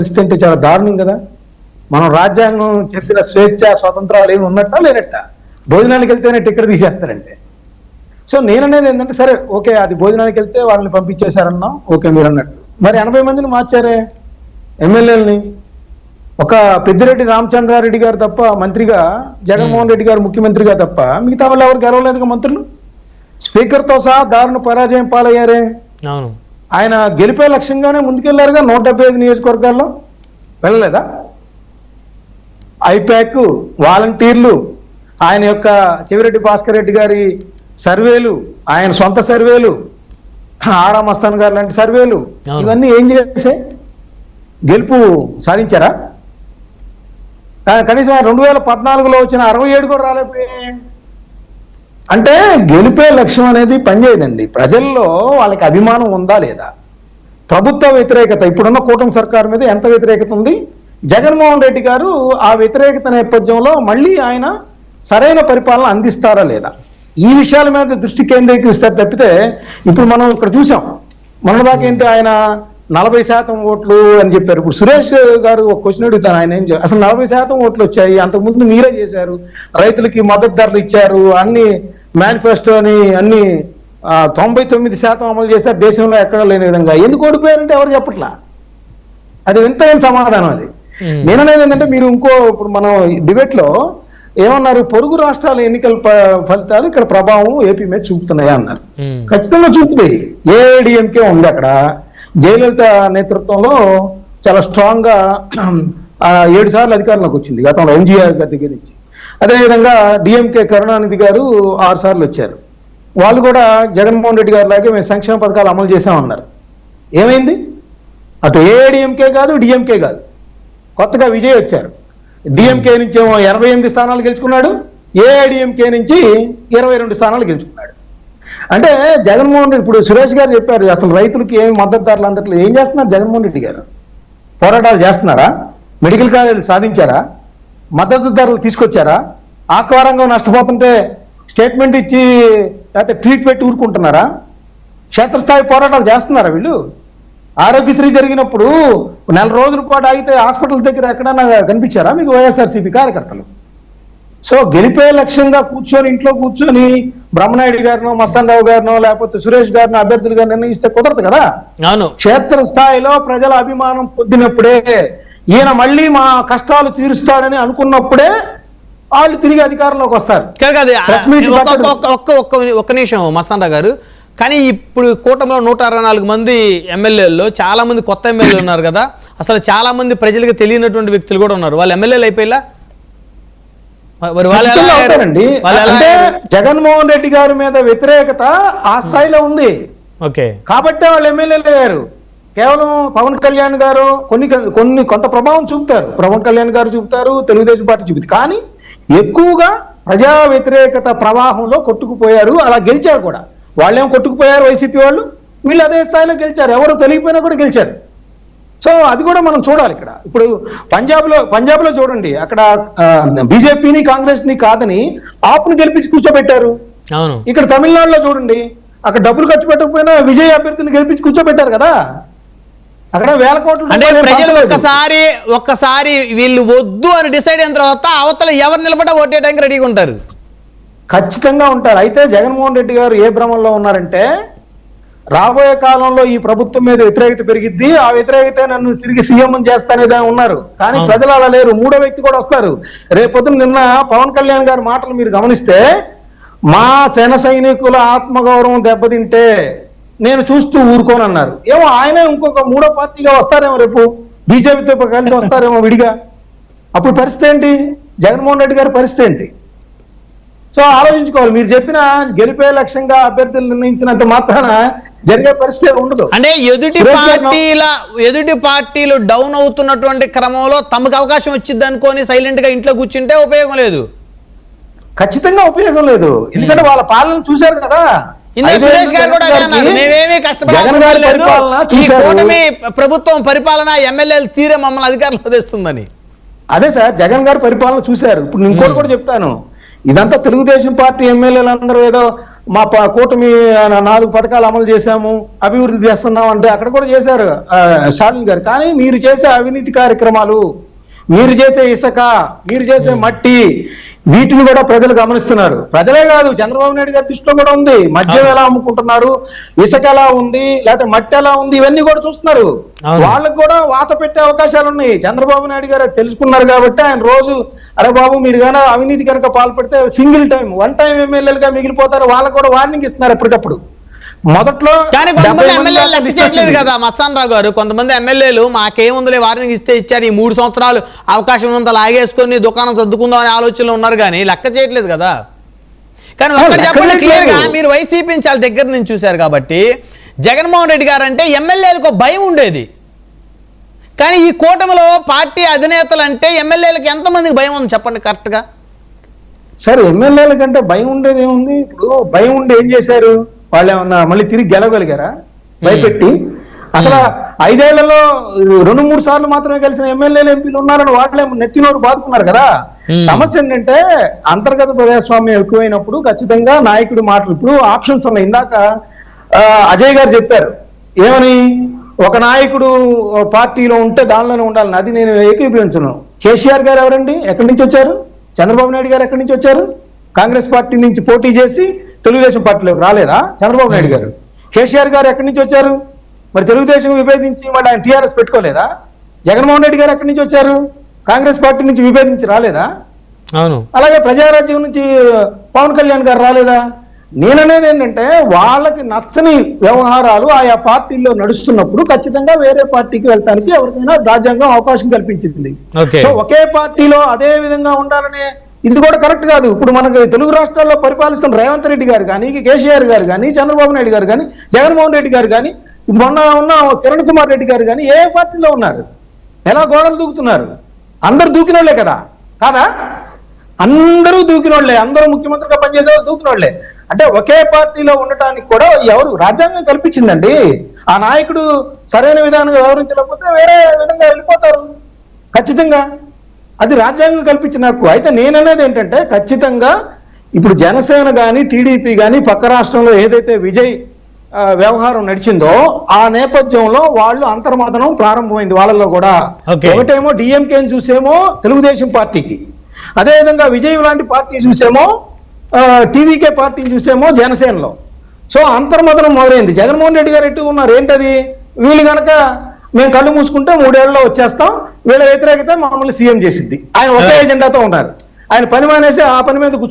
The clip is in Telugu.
పరిస్థితి అంటే చాలా దారుణం కదా. మనం రాజ్యాంగం చెప్పిన స్వేచ్ఛ స్వతంత్రాలు ఏమి ఉన్నట్టా లేనట్ట, భోజనానికి వెళ్తేనే టికెట్ తీసేస్తారంటే. సో నేననేది ఏంటంటే, సరే ఓకే, అది భోజనానికి వెళ్తే వాళ్ళని పంపించేశారన్నాం, ఓకే మీరు అన్నట్టు. మరి 80 మందిని మార్చారే ఎమ్మెల్యేలని. ఒక పెద్దిరెడ్డి రామచంద్రారెడ్డి గారు తప్ప మంత్రిగా, జగన్మోహన్ రెడ్డి గారు ముఖ్యమంత్రిగా తప్ప మిగతా వాళ్ళు ఎవరు గెలవలేదుగా మంత్రులు. స్పీకర్తో సహా దారుణ పరాజయం పాలయ్యారే. ఆయన గెలిపే లక్ష్యంగానే ముందుకెళ్లారుగా. 175 నియోజకవర్గాల్లో వెళ్ళలేదా? ఐపాక్, వాలంటీర్లు, ఆయన యొక్క చెవిరెడ్డి భాస్కర్ రెడ్డి గారి సర్వేలు, ఆయన సొంత సర్వేలు, ఆరా మస్తాన్ గారు లాంటి సర్వేలు, ఇవన్నీ ఏం చేసే గెలుపు సాధించారా? కనీసం 2014లో వచ్చిన 67 కూడా రాలేకపోయాయి. అంటే గెలిపే లక్ష్యం అనేది పనిచేయదండి. ప్రజల్లో వాళ్ళకి అభిమానం ఉందా లేదా? ప్రభుత్వ వ్యతిరేకత, ఇప్పుడున్న కూటమి సర్కారు మీద ఎంత వ్యతిరేకత ఉంది? జగన్మోహన్ రెడ్డి గారు ఆ వ్యతిరేకత నేపథ్యంలో మళ్ళీ ఆయన సరైన పరిపాలన అందిస్తారా లేదా, ఈ విషయాల మీద దృష్టి కేంద్రీకరిస్తారు తప్పితే, ఇప్పుడు మనం ఇక్కడ చూసాం మొన్నదాకా ఏంటి, ఆయన 40% ఓట్లు అని చెప్పారు. ఇప్పుడు సురేష్ గారు ఒక క్వశ్చన్ అడుగుతాను, ఆయన ఏం అసలు 40% ఓట్లు వచ్చాయి, అంతకుముందు మీరే చేశారు, రైతులకి మద్దతు ధరలు ఇచ్చారు, అన్ని మేనిఫెస్టో అని అన్ని 99% అమలు చేస్తారు, దేశంలో ఎక్కడ లేని విధంగా. ఎందుకు ఓడిపోయారంటే ఎవరు చెప్పట్లా. అది వింతైన సమాధానం. అది నేననేది ఏంటంటే, మీరు ఇప్పుడు మనం డిబేట్ లో ఏమన్నారు, పొరుగు రాష్ట్రాల ఎన్నికల ఫలితాలు ఇక్కడ ప్రభావం ఏపీ మీద చూపుతున్నాయా అన్నారు. ఖచ్చితంగా చూపుతాయి. ఏఐడిఎంకే ఉంది అక్కడ. జయలలిత నేతృత్వంలో చాలా స్ట్రాంగ్ గా 7 సార్లు అధికారంలోకి వచ్చింది గతంలో ఎంజీఆర్ గారి దగ్గర నుంచి. అదేవిధంగా డిఎంకే కరుణానిధి గారు 6 సార్లు వచ్చారు. వాళ్ళు కూడా జగన్మోహన్ రెడ్డి గారి లాగే మేము సంక్షేమ పథకాలు అమలు చేశామన్నారు. ఏమైంది? అటు ఏఐడిఎంకే కాదు, డిఎంకే కాదు, కొత్తగా విజయ్ వచ్చారు. డిఎంకే నుంచి 88 స్థానాలు గెలుచుకున్నాడు, ఏఐడిఎంకే నుంచి 22 స్థానాలు గెలుచుకున్నాడు. అంటే జగన్మోహన్ రెడ్డి, ఇప్పుడు సురేష్ గారు చెప్పారు, అసలు రైతులకి ఏమి మద్దతు ధరలు అందట్లో ఏం చేస్తున్నారు జగన్మోహన్ రెడ్డి గారు? పోరాటాలు చేస్తున్నారా? మెడికల్ కాలేజీలు సాధించారా? మద్దతు ధరలు తీసుకొచ్చారా? ఆక్వా రంగం నష్టపోతుంటే స్టేట్మెంట్ ఇచ్చి లేకపోతే ట్వీట్ పెట్టి ఊరుకుంటున్నారా? క్షేత్రస్థాయి పోరాటాలు చేస్తున్నారా వీళ్ళు? ఆరోగ్యశ్రీ జరిగినప్పుడు 4 రోజుల పాటు ఆగితే హాస్పిటల్ దగ్గర ఎక్కడన్నా కనిపించారా మీకు వైఎస్ఆర్సీపీ కార్యకర్తలు? సో గెలిపే లక్ష్యంగా కూర్చొని ఇంట్లో కూర్చొని బ్రహ్మనాయుడు గారినో, మస్తాన్ రావు గారినో, లేకపోతే సురేష్ గారినో, అభ్యర్థులు గారిని నిర్ణయిస్తే కుదరదు కదా. క్షేత్ర స్థాయిలో ప్రజల అభిమానం పొందినప్పుడే, ఈయన మళ్ళీ మా కష్టాలు తీరుస్తాడని అనుకున్నప్పుడే వాళ్ళు తిరిగి అధికారంలోకి వస్తారు. ఒక్క నిమిషం మస్తాన్ రావు గారు, కానీ ఇప్పుడు కూటమిలో 164 మంది ఎమ్మెల్యేల్లో చాలా మంది కొత్త ఎమ్మెల్యేలు ఉన్నారు కదా, అసలు చాలా మంది ప్రజలకు తెలియనటువంటి వ్యక్తులు కూడా ఉన్నారు. వాళ్ళు ఎమ్మెల్యేలు అయిపోయిలా? అంటే జగన్మోహన్ రెడ్డి గారి మీద వ్యతిరేకత ఆ స్థాయిలో ఉంది కాబట్టి వాళ్ళు ఎమ్మెల్యేలు అయ్యారు. కేవలం పవన్ కళ్యాణ్ గారు కొంత ప్రభావం చూపుతారు, పవన్ కళ్యాణ్ గారు చూపుతారు, తెలుగుదేశం పార్టీ చూపుతుంది, కానీ ఎక్కువగా ప్రజా వ్యతిరేకత ప్రవాహంలో కొట్టుకుపోయారు. అలా గెలిచారు కూడా. వాళ్ళేమో కొట్టుకుపోయారు వైసీపీ వాళ్ళు, వీళ్ళు అదే స్థాయిలో గెలిచారు. ఎవరు తెలియకపోయినా కూడా గెలిచారు. సో అది కూడా మనం చూడాలి. ఇక్కడ ఇప్పుడు పంజాబ్ లో చూడండి, అక్కడ బీజేపీని కాంగ్రెస్ ని కాదని ఆప్ను గెలిపించి కూర్చోబెట్టారు. ఇక్కడ తమిళనాడులో చూడండి, అక్కడ డబ్బులు ఖర్చు పెట్టకపోయినా విజయ్ అభ్యర్థిని గెలిపించి కూర్చోబెట్టారు కదా. అక్కడ వేల కోట్లు. అంటే ప్రజలు ఒక్కసారి వీళ్ళు వద్దు అని డిసైడ్ అయిన తర్వాత అవతల ఎవరు నిలబడ్డా ఓటేయడానికి రెడీగా ఉంటారు. ఖచ్చితంగా ఉంటారు. అయితే జగన్మోహన్ రెడ్డి గారు ఏ భ్రమంలో ఉన్నారంటే, రాబోయే కాలంలో ఈ ప్రభుత్వం మీద వ్యతిరేకత పెరిగిద్ది, ఆ వ్యతిరేకత నన్ను తిరిగి సీఎం చేస్తానేది ఉన్నారు. కానీ ప్రజలు అలా లేరు. 3వ వ్యక్తి కూడా వస్తారు. రేపొద్దున నిన్న పవన్ కళ్యాణ్ గారి మాటలు మీరు గమనిస్తే, మా జన సైనికుల ఆత్మగౌరవం దెబ్బతింటే నేను చూస్తూ ఊరుకోనన్నారు. ఏమో ఆయనే ఇంకొక 3వ పార్టీగా వస్తారేమో, రేపు బీజేపీతో కలిసి వస్తారేమో విడిగా. అప్పుడు పరిస్థితి ఏంటి? జగన్మోహన్ రెడ్డి గారి పరిస్థితి ఏంటి? సో ఆలోచించుకోవాలి. మీరు చెప్పిన గెలిపే లక్ష్యంగా అభ్యర్థులు నిర్ణయించినంత మాత్రాన జరిగే పరిస్థితి ఉండదు. అంటే ఎదుటి పార్టీలు డౌన్ అవుతున్నటువంటి క్రమంలో తమకు అవకాశం వచ్చింది అనుకోని సైలెంట్ గా ఇంట్లో కూర్చుంటే ఉపయోగం లేదు. ఖచ్చితంగా ఉపయోగం లేదు. ఎందుకంటే వాళ్ళ పాలన చూశారు కదా. సురేష్ గారు కూడా మేమేమీ కష్టపడలేదు, ఈ కూటమి ప్రభుత్వం పరిపాలన ఎమ్మెల్యేలు తీరే మమ్మల్ని అధికారంలో తెస్తుందని. అదే సార్, జగన్ గారు పరిపాలన చూశారు. ఇప్పుడు ఇంకోటి కూడా చెప్తాను, ఇదంతా తెలుగుదేశం పార్టీ ఎమ్మెల్యేలు అందరూ ఏదో కూటమి 4 పథకాలు అమలు చేశాము, అభివృద్ధి చేస్తున్నాం అంటే అక్కడ కూడా చేశారు స్టాలిన్ గారు. కానీ మీరు చేసే అవినీతి కార్యక్రమాలు, మీరు చేసే ఇసుక, మీరు చేసే మట్టి, వీటిని కూడా ప్రజలు గమనిస్తున్నారు. ప్రజలే కాదు, చంద్రబాబు నాయుడు గారి దృష్టిలో కూడా ఉంది. మద్యం ఎలా అమ్ముకుంటున్నారు, ఇసుక ఎలా ఉంది, లేకపోతే మట్టి ఎలా ఉంది, ఇవన్నీ కూడా చూస్తున్నారు. వాళ్ళకు కూడా వాత పెట్టే అవకాశాలు ఉన్నాయి. చంద్రబాబు నాయుడు గారు తెలుసుకున్నారు కాబట్టి ఆయన రోజు, అరే బాబు మీరు కనుక అవినీతి కనుక పాల్పడితే వన్ టైం ఎమ్మెల్యేలుగా మిగిలిపోతారు, వాళ్ళకు కూడా వార్నింగ్ ఇస్తున్నారు ఎప్పటికప్పుడు. మొదట్లో కానీ కొంతమంది ఎమ్మెల్యేలు లెక్క చేయట్లేదు కదా మస్తాన్ రావు గారు. కొంతమంది ఎమ్మెల్యేలు మాకేముందులే వార్నింగ్ ఇస్తే ఇచ్చారు, ఈ 3 సంవత్సరాలు అవకాశం ఉన్నంత లాగేసుకొని దుకాణం సర్దుకుందాం అనే ఆలోచనలో ఉన్నారు, కానీ లెక్క చేయట్లేదు కదా. కానీ ఒక్కటి చెప్పండి క్లియర్ గా, మీరు వైసీపీని చాలా దగ్గర నుంచి చూశారు కాబట్టి, జగన్మోహన్ రెడ్డి గారు అంటే ఎమ్మెల్యేలకు భయం ఉండేది. కానీ ఈ కూటమిలో పార్టీ అధినేతలు అంటే ఎమ్మెల్యేలకు ఎంతమందికి భయం ఉంది చెప్పండి కరెక్ట్ గా. సరే, ఎమ్మెల్యేల కంటే భయం ఉండేది ఏముంది? ఇప్పుడు భయం ఉండి ఏం చేశారు వాళ్ళు? ఏమన్నా మళ్ళీ తిరిగి గెలవగలిగారా భయపెట్టి? అసలు 5 ఏళ్లలో 2-3 సార్లు మాత్రమే కలిసిన ఎమ్మెల్యేలు ఎంపీలు ఉన్నారని వాళ్ళే నెత్తినోరు బాదుకున్నారు కదా. సమస్య ఏంటంటే అంతర్గత ప్రజాస్వామ్యం ఎక్కువైనప్పుడు ఖచ్చితంగా నాయకుడి మాటలు, ఇప్పుడు ఆప్షన్స్ ఉన్నాయి. ఇందాక అజయ్ గారు చెప్పారు ఏమని, ఒక నాయకుడు పార్టీలో ఉంటే దానిలోనే ఉండాలని. అది నేను ఏకీభవించను. కేసీఆర్ గారు ఎవరండి? ఎక్కడి నుంచి వచ్చారు? చంద్రబాబు నాయుడు గారు ఎక్కడి నుంచి వచ్చారు? కాంగ్రెస్ పార్టీ నుంచి పోటీ చేసి తెలుగుదేశం పార్టీలోకి రాలేదా చంద్రబాబు నాయుడు గారు? కేసీఆర్ గారు ఎక్కడి నుంచి వచ్చారు? మరి తెలుగుదేశం విభేదించి మళ్ళీ ఆయన టీఆర్ఎస్ పెట్టుకోలేదా? జగన్మోహన్ రెడ్డి గారు ఎక్కడి నుంచి వచ్చారు? కాంగ్రెస్ పార్టీ నుంచి విభేదించి రాలేదా? అవును. అలాగే ప్రజారాజ్యం నుంచి పవన్ కళ్యాణ్ గారు రాలేదా? నేననేది ఏంటంటే వాళ్ళకి నచ్చని వ్యవహారాలు ఆయా పార్టీల్లో నడుస్తున్నప్పుడు ఖచ్చితంగా వేరే పార్టీకి వెళ్తానికి ఎవరికైనా రాజ్యాంగం అవకాశం కల్పించింది. సో ఒకే పార్టీలో అదే విధంగా ఉండాలనే ఇది కూడా కరెక్ట్ కాదు. ఇప్పుడు మనకు తెలుగు రాష్ట్రాల్లో పరిపాలిస్తున్న రేవంత్ రెడ్డి గారు కానీ, కేసీఆర్ గారు కానీ, చంద్రబాబు నాయుడు గారు కానీ, జగన్మోహన్ రెడ్డి గారు కానీ, మొన్న ఉన్న కిరణ్ కుమార్ రెడ్డి గారు కానీ ఏ పార్టీలో ఉన్నారు? ఎలా గోడలు దూకుతున్నారు? అందరు దూకినోళ్లే కదా, కాదా? అందరూ దూకినోళ్లే, అందరూ ముఖ్యమంత్రిగా పనిచేసేవారు దూకినోళ్లే. అంటే ఒకే పార్టీలో ఉండటానికి కూడా ఎవరు రాజ్యాంగం కల్పించిందండి. ఆ నాయకుడు సరైన విధానంగా వ్యవహరించలేకపోతే వేరే విధంగా వెళ్ళిపోతారు ఖచ్చితంగా. అది రాజ్యాంగం కల్పించిన హక్కు. అయితే నేననేది ఏంటంటే ఖచ్చితంగా ఇప్పుడు జనసేన కానీ, టీడీపీ కానీ పక్క రాష్ట్రంలో ఏదైతే విజయ్ వ్యవహారం నడిచిందో ఆ నేపథ్యంలో వాళ్ళు అంతర్మథనం ప్రారంభమైంది వాళ్ళలో కూడా. ఒకటేమో డిఎంకేని చూసేమో తెలుగుదేశం పార్టీకి, అదేవిధంగా విజయ్ లాంటి పార్టీ చూసేమో టీవీకే పార్టీని చూసేమో జనసేనలో. సో అంతర్మథనం మొదలైంది. జగన్మోహన్ రెడ్డి గారు ఎట్టు ఉన్నారు? ఏంటది? వీళ్ళు కనుక మేము కళ్ళు మూసుకుంటే 3 ఏళ్లలో వచ్చేస్తాం, వీళ్ళ వ్యతిరేకత మమ్మల్ని సీఎం చేసిద్ది. ఆయన ఒకే ఎజెండాతో ఉన్నారు. ఆయన పని మానేసి ఆ పని మీద కూర్చున్నారు.